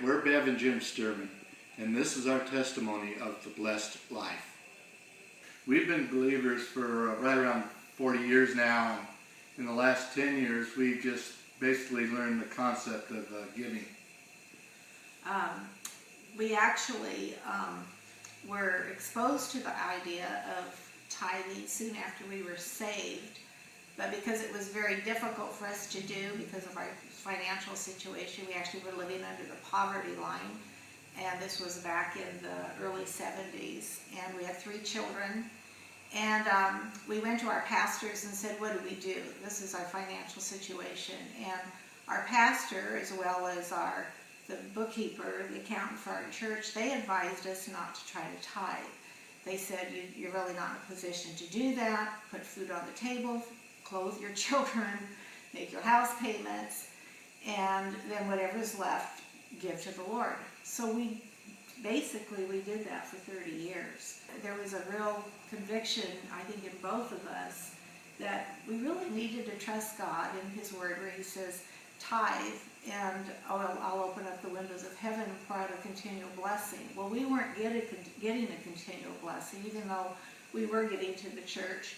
we're Bev and Jim Steerman, and this is our testimony of the blessed life. We've been believers for right around 40 years now, and in the last 10 years we've just basically learned the concept of giving. We actually were exposed to the idea of tithing soon after we were saved, but because it was very difficult for us to do because of our financial situation, we actually were living under the poverty line, and this was back in the early 70s, and we had 3 children, and we went to our pastors and said, what do we do? This is our financial situation. And our pastor, as well as the bookkeeper, the accountant for our church, they advised us not to try to tithe. They said, you're really not in a position to do that. Put food on the table, clothe your children, make your house payments, and then whatever's left, give to the Lord. So we did that for 30 years. There was a real conviction, I think, in both of us that we really needed to trust God in His Word, where He says, tithe, and I'll open up the windows of heaven and pour out a continual blessing. Well, we weren't getting a continual blessing, even though we were getting to the church,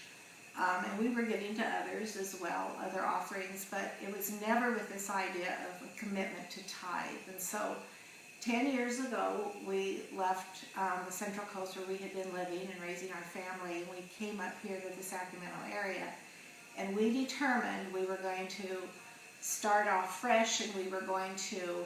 and we were getting to others as well, other offerings, but it was never with this idea of a commitment to tithe. And so 10 years ago, we left the Central Coast where we had been living and raising our family, and we came up here to the Sacramento area, and we determined we were going to start off fresh, and we were going to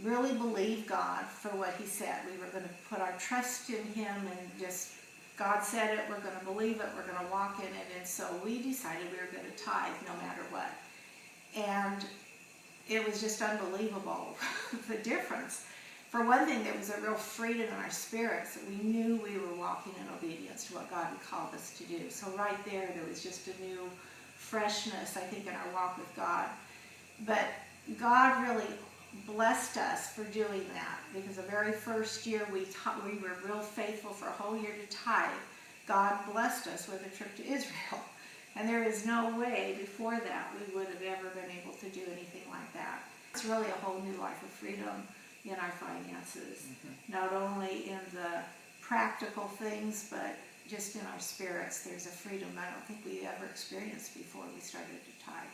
really believe God for what He said. We were going to put our trust in Him, and just, God said it, we're going to believe it, we're going to walk in it, and so we decided we were going to tithe no matter what. And it was just unbelievable, the difference. For one thing, there was a real freedom in our spirits that we knew we were walking in obedience to what God had called us to do. So right there was just a new freshness, I think, in our walk with God. But God really blessed us for doing that, because the very first year we were real faithful for a whole year to tithe. God blessed us with a trip to Israel. And there is no way before that we would have ever been able to do anything like that. It's really a whole new life of freedom in our finances, not only in the practical things, but just in our spirits. There's a freedom I don't think we ever experienced before we started to tithe.